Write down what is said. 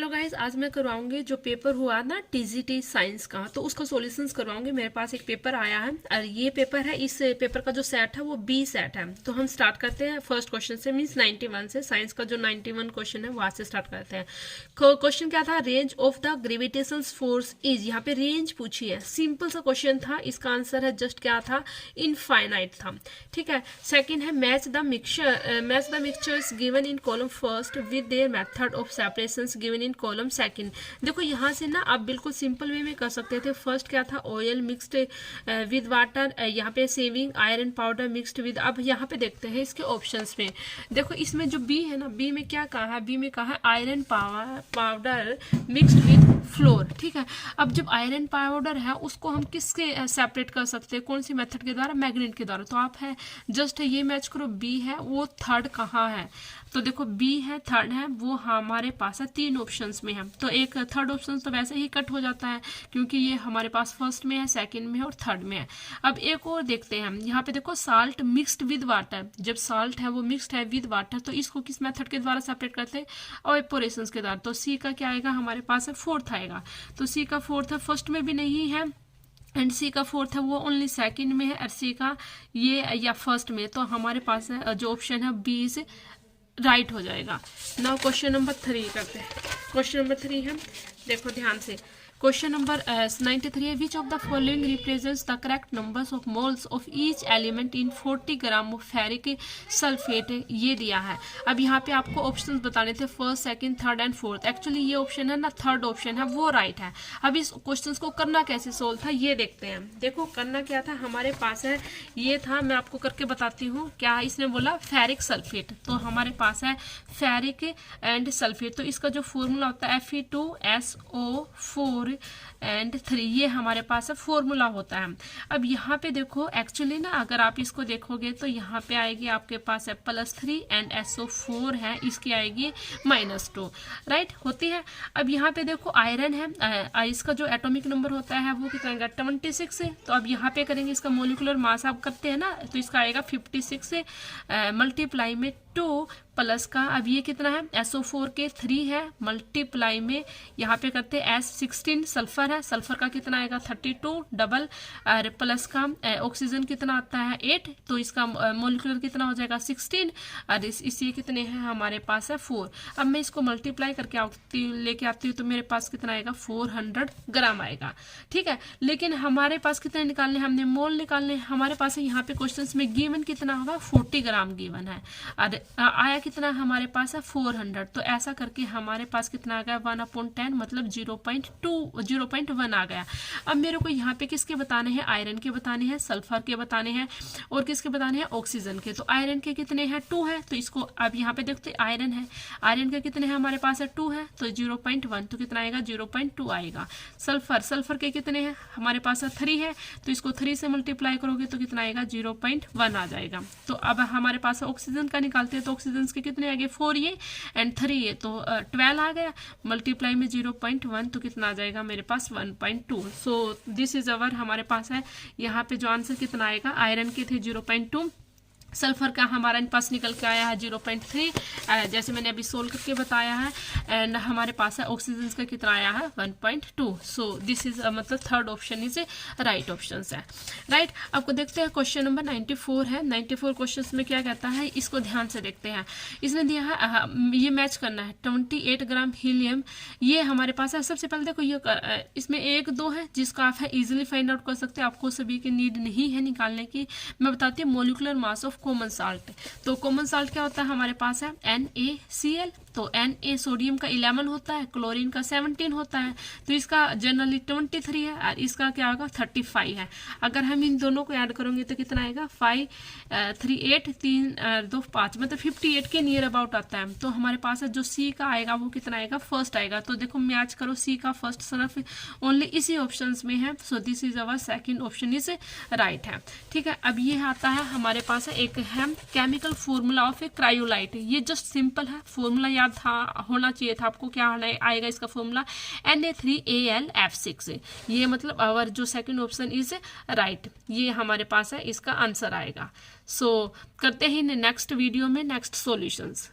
Hello guys, आज मैं करवाऊंगी जो पेपर हुआ ना टीजीटी साइंस का, तो उसका सॉल्यूशंस करवाऊंगी। मेरे पास एक पेपर आया है और ये पेपर है, इस पेपर का जो सेट है वो बी सेट है। तो हम स्टार्ट करते हैं फर्स्ट क्वेश्चन से, मींस 91 से। साइंस का जो 91 क्वेश्चन है वहां से स्टार्ट करते हैं। क्वेश्चन क्या था? Range of the gravitation force is. यहाँ पे रेंज पूछी है, सिंपल सा क्वेश्चन था। इसका आंसर है जस्ट क्या था? इनफाइनाइट था। ठीक है। सेकेंड है match the mixtures given in column first with their method of separation given in column second. देखो यहाँ से ना आप बिल्कुल सिंपल वे में कर सकते थे। फर्स्ट क्या था? ऑयल मिक्स्ड विद वाटर, यहाँ पे saving iron powder mixed with. अब यहाँ पे देखते हैं इसके ऑप्शंस में। देखो इसमें जो बी है ना, बी में क्या कहा है? बी में कहा है iron powder mixed with floor. ठीक है। अब जब आयरन पाउडर है उसको हम किसके सेपरेट कर सकते हैं? कौन सी मेथड के द्वारा? मैग्नेट के द्वारा। तो आप है जस्ट ये मैच करो, बी है वो थर्ड कहाँ है? तो देखो बी है, थर्ड है, वो हमारे पास है तीन ऑप्शंस में है। तो एक थर्ड ऑप्शन तो वैसे ही कट हो जाता है क्योंकि ये हमारे पास फर्स्ट में है, सेकंड में है और थर्ड में है। अब एक और देखते हैं हम। यहाँ पे देखो साल्ट मिक्स्ड विद वाटर। जब साल्ट है वो मिक्स्ड है विद वाटर, तो इसको किस मेथड के द्वारा सेपरेट करते हैं? इवेपोरेशन के द्वारा। तो सी का क्या आएगा हमारे पास? है फोर्थ आएगा। तो सी का फोर्थ है, फर्स्ट में भी नहीं है एंड सी का फोर्थ है वो ओनली सेकंड में है, और सी का ये या फर्स्ट में। तो हमारे पास है जो ऑप्शन है बी इज राइट हो जाएगा। नाउ क्वेश्चन नंबर 3 करते हैं। क्वेश्चन नंबर 3 है, देखो ध्यान से। क्वेश्चन नंबर 93 है, which of the following represents the correct numbers of moles of each element in 40 gram of ferric sulphate. ये दिया है। अब यहाँ पे आपको ऑप्शंस बताने थे, first, second, third and fourth. Actually ये ऑप्शन है ना, थर्ड ऑप्शन है वो राइट है। अब इस क्वेश्चन को करना कैसे सोल्व था ये देखते हैं। देखो करना क्या था हमारे पास है, ये था, मैं आपको करके बताती हूँ। क्या इसने बोला? Ferric sulphate. तो हमारे पास है फेरिक एंड सल्फेट। तो इसका जो फॉर्मूला होता है Fe2SO4 एंड 3, ये हमारे पास है फॉर्मूला होता है। अब यहाँ पे देखो एक्चुअली ना, अगर आप इसको देखोगे तो यहाँ पे आएगी आपके पास है +3 एंड SO4 है, इसकी आएगी -2, राइट होती है। अब यहाँ पे देखो आयरन है, इसका जो एटॉमिक नंबर होता है वो कितना आएगा? 26 है। तो अब यहाँ पे करेंगे इसका मोलिकुलर मास आप करते हैं ना, तो इसका आएगा 56 से मल्टीप्लाई में 2 प्लस का, अब ये कितना है? SO4 के 3 है, मल्टीप्लाई में यहाँ पे करते हैं S16 सल्फर है, सल्फर का कितना आएगा? 32 डबल, और प्लस का ऑक्सीजन कितना आता है? 8। तो इसका मोलिकुलर कितना हो जाएगा? 16, और इसी कितने हैं हमारे पास है? 4। अब मैं इसको मल्टीप्लाई करके लेके आती हूँ तो मेरे पास कितना आएगा? 400 ग्राम आएगा। ठीक है। लेकिन हमारे पास कितने निकालने? हमने मोल निकालने। हमारे पास यहाँ पे क्वेश्चन में गिवन कितना होगा? 40 ग्राम गिवन है, और आया कितना हमारे पास है? 400। तो ऐसा करके हमारे पास कितना आ गया? 1/10, मतलब 0.1 आ गया। अब मेरे को यहाँ पे किसके बताने हैं? आयरन के बताने हैं, सल्फर के बताने हैं, और किसके बताने हैं? ऑक्सीजन के। तो आयरन के कितने हैं? 2 है। तो इसको अब यहाँ पे देखते आयरन है, आयरन के कितने हैं हमारे पास है? 2 है। तो 0.1, तो कितना आएगा? 0.2 आएगा। सल्फर के कितने हैं हमारे पास है? 3 है। तो इसको 3 से मल्टीप्लाई करोगे तो कितना आएगा? 0.1 आ जाएगा। तो अब हमारे पास ऑक्सीजन का निकालते हैं, तो ऑक्सीजन के कितने आ गए? 4 ये एंड 3 ये, तो 12 आ गया। मल्टीप्लाई में 0.1, तो कितना आ जाएगा मेरे पास? 1.2। सो दिस इज अवर, हमारे पास है यहाँ पे जो आंसर कितना आएगा? आयरन के थे 0.2, सल्फर का हमारे पास निकल के आया है 0.3, जैसे मैंने अभी सोल्व करके बताया है, एंड हमारे पास है ऑक्सीजन का कितना आया है? 1.2। सो दिस इज मतलब third option is right option है, राइट। आपको देखते हैं क्वेश्चन नंबर 94 है। 94 क्वेश्चन में क्या कहता है इसको ध्यान से देखते हैं। इसने दिया है ये मैच करना है 28 ग्राम हीलियम, ये हमारे पास है। सबसे पहले देखो ये इसमें 1 2 है जिसका आप है इजिली फाइंड आउट कर सकते हैं, आपको सभी की नीड नहीं है निकालने की। मैं बताती हूँ molecular mass of common salt. तो कॉमन साल्ट क्या होता है हमारे पास है? NaCl। तो Na सोडियम का 11 होता है, क्लोरीन का 17 होता है, तो इसका जनरली 23 है, और इसका क्या होगा? 35 है। अगर हम इन दोनों को ऐड करेंगे तो कितना आएगा? 5 3 8 3 2 5, मतलब 58 के नियर अबाउट आता है। तो हमारे पास है जो सी का आएगा वो कितना आएगा? फर्स्ट आएगा। तो देखो मैच करो, सी का फर्स्ट सिर्फ ओनली इसी ऑप्शन में है। So this is our second option is right है। ठीक है। अब ये आता है हमारे पास है एक है chemical formula of A cryolite. ये जस्ट सिंपल है, फॉर्मूला याद था होना चाहिए था आपको। क्या आएगा इसका फॉर्मूला? Na3Al F6। ये मतलब आवर जो सेकंड ऑप्शन इज राइट, ये हमारे पास है इसका आंसर आएगा। सो करते हैं नेक्स्ट वीडियो में नेक्स्ट सॉल्यूशंस।